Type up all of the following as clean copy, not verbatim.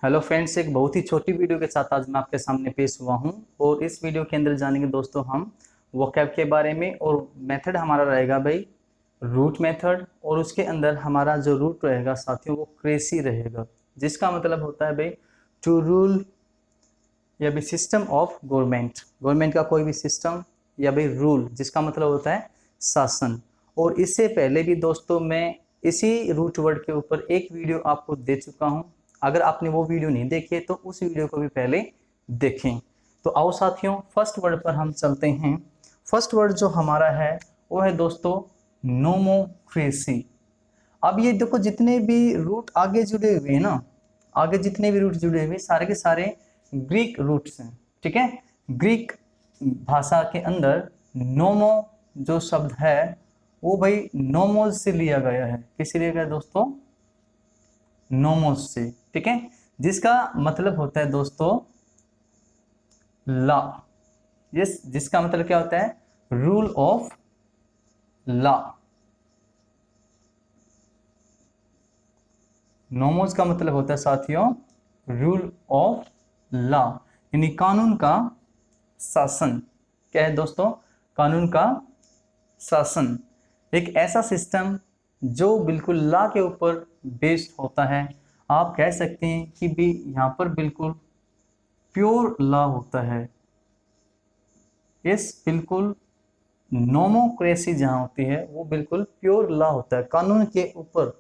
Hello friends, एक बहुत ही छोटी वीडियो के साथ आज मैं आपके सामने पेश हुआ हूं और इस वीडियो के अंदर जानेंगे दोस्तों हम वोकैब के बारे में। और मेथड हमारा रहेगा भाई रूट मेथड, और उसके अंदर हमारा जो रूट रहेगा साथियों वो क्रेसी रहेगा, जिसका मतलब होता है भाई टू रूल या भी सिस्टम ऑफ गवर्नमेंट, गवर्नमेंट का कोई भी सिस्टम या भाई रूल, जिसका मतलब होता है शासन। और इससे पहले भी दोस्तों मैं इसी रूट वर्ड के ऊपर एक वीडियो आपको दे चुका हूं। अगर आपने वो वीडियो नहीं देखी है तो उस वीडियो को भी पहले देखें। तो आओ साथियों, फर्स्ट वर्ड पर हम चलते हैं। फर्स्ट वर्ड जो हमारा है वो है दोस्तों नोमोक्रेसी। अब ये देखो, जितने भी रूट आगे जुड़े हुए हैं ना, आगे जितने भी रूट जुड़े हुए सारे के सारे ग्रीक रूट्स हैं। ठीक है, ग्रीक भाषा के अंदर नोमो जो शब्द है वो भाई नोमोस से लिया गया है। किससे लिया गया दोस्तों? नोमोस से। ठीक है, जिसका मतलब होता है दोस्तों लॉ। यस, जिसका मतलब क्या होता है? Rule of law. नोमोस का मतलब होता है साथियों रूल ऑफ लॉ, यानी कानून का शासन। क्या है दोस्तों? कानून का शासन। एक ऐसा सिस्टम जो बिल्कुल लॉ के ऊपर बेस्ड होता है। आप कह सकते हैं कि भी यहाँ पर बिल्कुल प्योर लॉ होता है। यस, बिल्कुल नोमोक्रेसी जहाँ होती है वो बिल्कुल प्योर लॉ होता है। कानून के ऊपर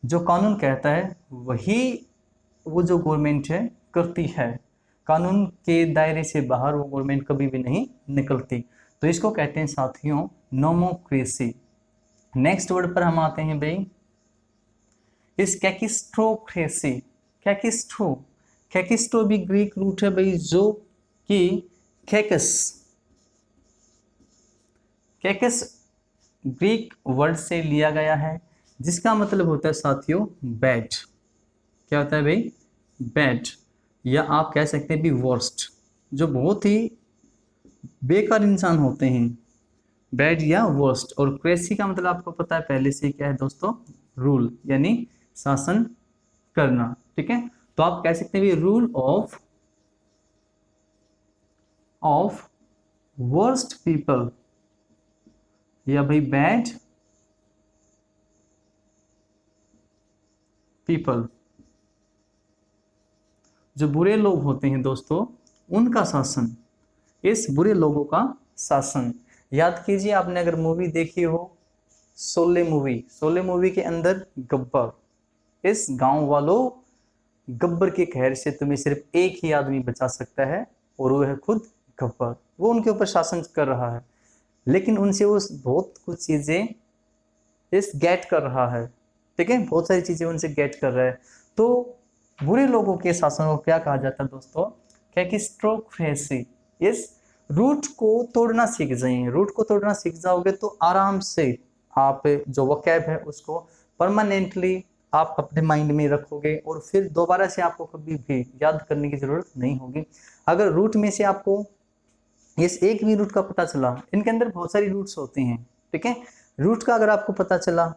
जो कानून कहता है वही वो जो गवर्नमेंट है करती है। कानून के दायरे से बाहर वो गवर्नमेंट कभी भी नहीं निकलती। तो इसको कहते हैं साथियों नोमोक्रेसी। नेक्स्ट वर्ड पर हम आते हैं भाई इस कैकिस्ट्रोक्रेसी। कैकिस्ट्रो, कैकिस्ट्रो भी ग्रीक रूट है भाई, जो कि कैकस, कैकस ग्रीक वर्ड से लिया गया है, जिसका मतलब होता है साथियों बैड। क्या होता है भाई? बैड, या आप कह सकते हैं भी वर्स्ट, जो बहुत ही बेकार इंसान होते हैं, बैड या वर्स्ट। और क्रेसी का मतलब आपको पता है पहले से क्या है दोस्तों? रूल, यानी शासन करना। ठीक है, तो आप कह सकते हैं रूल ऑफ वर्स्ट पीपल, या भाई बैड पीपल, जो बुरे लोग होते हैं दोस्तों उनका शासन, इस बुरे लोगों का शासन। याद कीजिए, आपने अगर मूवी देखी हो शोले मूवी, शोले मूवी के अंदर गब्बर, इस गांव वालों गब्बर के कहर से तुम्हें सिर्फ एक ही आदमी बचा सकता है और वो है खुद गब्बर। वो उनके ऊपर शासन कर रहा है, लेकिन उनसे वो बहुत कुछ चीजें इस गेट कर रहा है। ठीक है, बहुत सारी चीजें उनसे गेट कर रहा है। तो बुरे लोगों के शासन को क्या कहा जाता है दोस्तों? कैकिस्ट्रोक्रेसी। इस रूट को तोड़ना सीख जाइए। रूट को तोड़ना सीख जाओगे तो आराम से आप जो वोकैब है उसको परमानेंटली आप अपने माइंड में रखोगे, और फिर दोबारा से आपको कभी भी याद करने की जरूरत नहीं होगी। अगर रूट में से आपको इस एक भी रूट का पता चला, इनके अंदर बहुत सारी रूट्स होती हैं। ठीक है, रूट का अगर आपको पता चला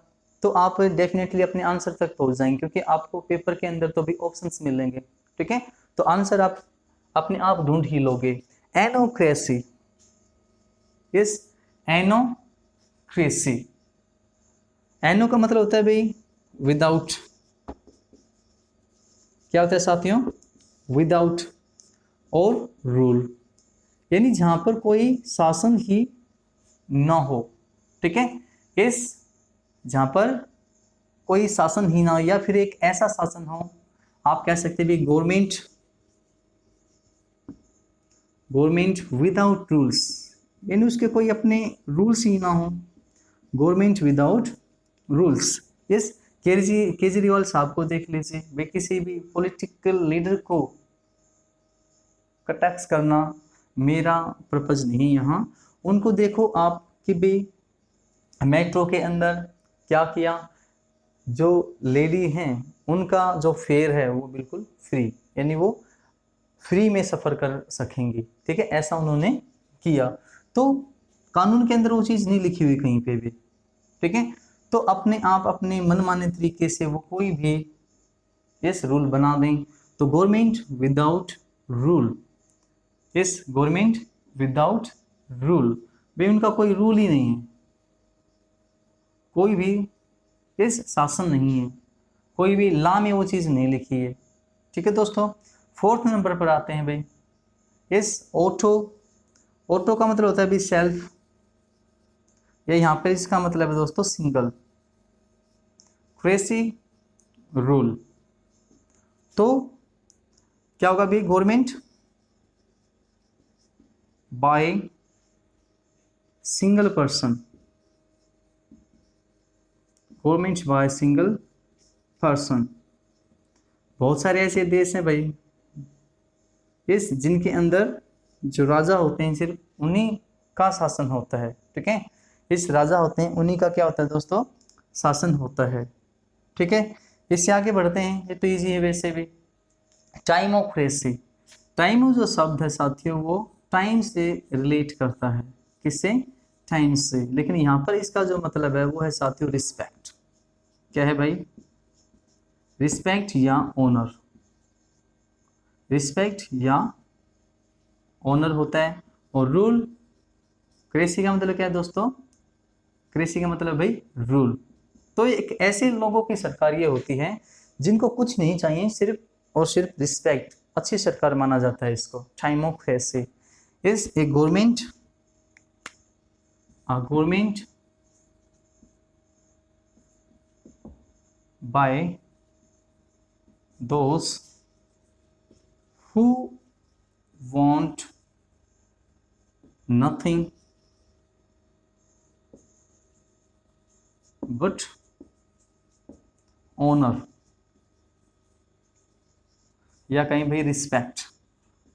तो आप डेफिनेटली अपने आंसर तक पहुंच जाएंगे, क्योंकि आपको पेपर के अंदर तो भी ऑप्शंस मिलेंगे। ठीक है, तो आंसर आप अपने आप ढूंढ ही लोगे। एनोक्रेसी, इस एनोक्रेसी, एनो का मतलब होता है भाई विदाउट। क्या होता है साथियों? विदाउट और रूल, यानी जहां पर कोई शासन ही ना हो। ठीक है, इस जहां पर कोई शासन ही ना हो, या फिर एक ऐसा शासन हो, आप कह सकते हैं गवर्नमेंट, गवर्नमेंट विदाउट रूल्स, यानी उसके कोई अपने रूल्स ही ना हो। Government without rules. Yes, Kejriwal साहब को देख लीजिए, वे किसी भी पॉलिटिकल लीडर को कटैक्स करना मेरा पर्पज नहीं यहाँ। उनको देखो आप कि भी मेट्रो के अंदर क्या किया, जो लेडी हैं उनका जो फेयर है वो बिल्कुल फ्री, यानी वो फ्री में सफर कर सकेंगी। ठीक है, ऐसा उन्होंने किया। तो कानून के अंदर वो चीज नहीं लिखी हुई कहीं पे भी। ठीक है, तो अपने आप अपने मनमाने तरीके से वो कोई भी इस रूल बना दें तो गवर्नमेंट विदाउट रूल, इस गवर्नमेंट विदाउट रूल, भाई उनका कोई रूल ही नहीं है, कोई भी इस शासन नहीं है, कोई भी लॉ में वो चीज़ नहीं लिखी है। ठीक है दोस्तों, फोर्थ नंबर पर आते हैं भाई, इस ऑटो, ऑटो का मतलब होता है भी सेल्फ, या यहाँ पर इसका मतलब है दोस्तों सिंगल, क्रेसी रूल। तो क्या होगा भी, government by single person, government by single person. बहुत सारे ऐसे देश हैं भाई इस जिनके अंदर जो राजा होते हैं सिर्फ उन्हीं का शासन होता है। ठीक है, इस राजा होते हैं उन्हीं का क्या होता है दोस्तों, शासन होता है। ठीक है, इससे आगे बढ़ते हैं, ये तो इजी है वैसे भी। टाइमोक्रेसी, टाइमो जो शब्द है साथियों वो टाइम से रिलेट करता है, किससे, टाइम से, लेकिन यहाँ पर इसका जो मतलब है वो है साथियों रिस्पेक्ट। क्या है भाई, रिस्पेक्ट या ऑनर, रिस्पेक्ट या ऑनर होता है। और रूल, क्रेसी का मतलब क्या है दोस्तों, क्रेसी का मतलब भाई रूल। तो एक ऐसे लोगों की सरकार ये होती है जिनको कुछ नहीं चाहिए, सिर्फ और सिर्फ रिस्पेक्ट, अच्छी सरकार माना जाता है इसको। Timocracy is a government, government by those who want nothing but honor, या कहीं भाई रिस्पेक्ट,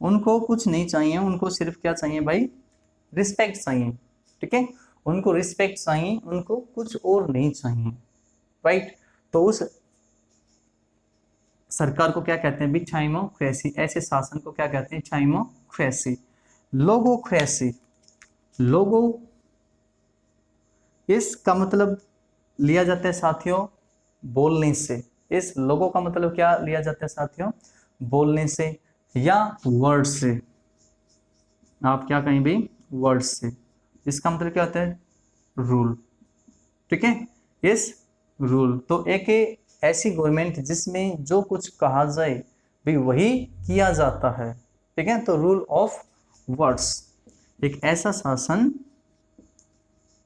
उनको कुछ नहीं चाहिए, उनको सिर्फ क्या चाहिए भाई, रिस्पेक्ट चाहिए। ठीक है, उनको रिस्पेक्ट चाहिए, उनको कुछ और नहीं चाहिए। राइट, तो उस सरकार को क्या कहते हैं भी, टाइमोक्रेसी। ऐसे शासन को क्या कहते हैं, टाइमोक्रेसी। लोगोक्रेसी, लोगो इसका मतलब लिया जाता है साथियों बोलने से। इस लोगों का मतलब क्या लिया जाता है साथियों, बोलने से या वर्ड से। आप क्या कहें भी, वर्ड से। इसका मतलब क्या होता है, रूल। ठीक है, इस रूल, तो एक ऐसी गवर्नमेंट जिसमें जो कुछ कहा जाए भी वही किया जाता है। ठीक है, तो रूल ऑफ वर्ड्स, एक ऐसा शासन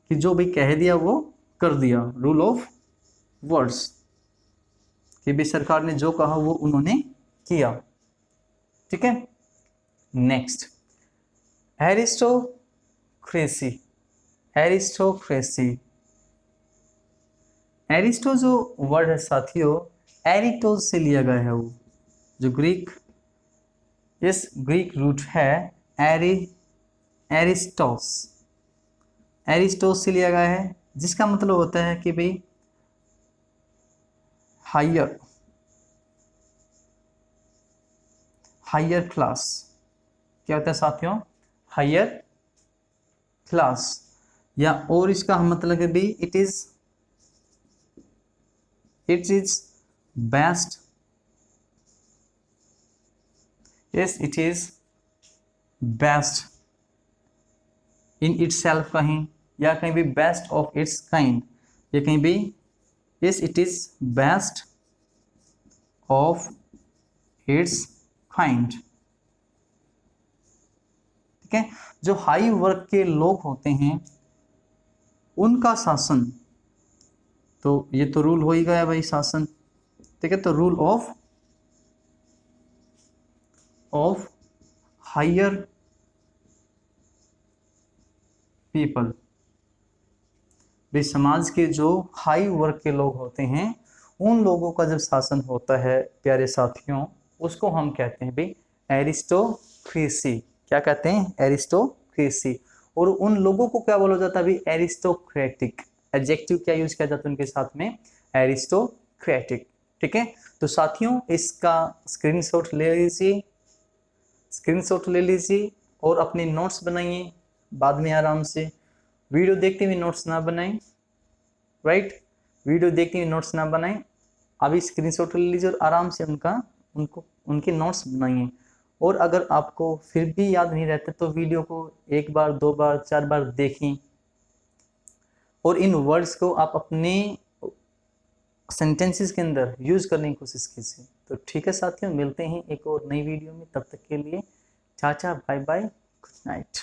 कि जो भी कह दिया वो कर दिया। रूल ऑफ वर्ड्स, कि भी सरकार ने जो कहा वो उन्होंने किया। ठीक है, नेक्स्ट एरिस्टोक्रेसी, एरिस्टोक्रेसी। एरिस्टो जो वर्ड है साथियों एरिटोज से लिया गया है, वो जो ग्रीक, इस ग्रीक रूट है एरिस्टोस, एरिस्टोस से लिया गया है, जिसका मतलब होता है कि भाई हायर, हायर क्लास। क्या होता है साथियों, हायर क्लास, या और इसका मतलब है भी it is best, yes it is best in itself कहीं, या कहीं भी बेस्ट ऑफ इट्स काइंड, या कहीं भी yes it is best of its kind. ठीक है, जो हाई वर्ग के लोग होते हैं उनका शासन, तो ये तो रूल हो ही गया भाई, शासन। ठीक है, तो रूल ऑफ हायर पीपल, भी समाज के जो हाई वर्ग के लोग होते हैं उन लोगों का जब शासन होता है प्यारे साथियों, उसको हम कहते हैं भाई एरिस्टोक्रेसी। क्या कहते हैं, एरिस्टोक्रेसी। और उन लोगों को क्या बोला जाता है भाई, एरिस्टोक्रेटिक। एडजेक्टिव क्या यूज किया जाता है उनके साथ में, एरिस्टोक्रेटिक। ठीक है, तो साथियों इसका स्क्रीनशॉट ले लीजिए, स्क्रीनशॉट ले लीजिए और अपने नोट्स बनाइए बाद में आराम से। वीडियो देखते हुए नोट्स ना बनाएं, राइट, वीडियो देखते हुए नोट्स ना बनाएं, अभी स्क्रीनशॉट ले लीजिए और आराम से उनको उनके नोट्स बनाइए। और अगर आपको फिर भी याद नहीं रहते तो वीडियो को 1 बार 2 बार 4 बार देखें और इन वर्ड्स को आप अपने सेंटेंसेस के अंदर यूज़ करने की कोशिश कीजिए। तो ठीक है साथियों, मिलते हैं एक और नई वीडियो में, तब तक के लिए चाचा बाय बाय, गुड नाइट।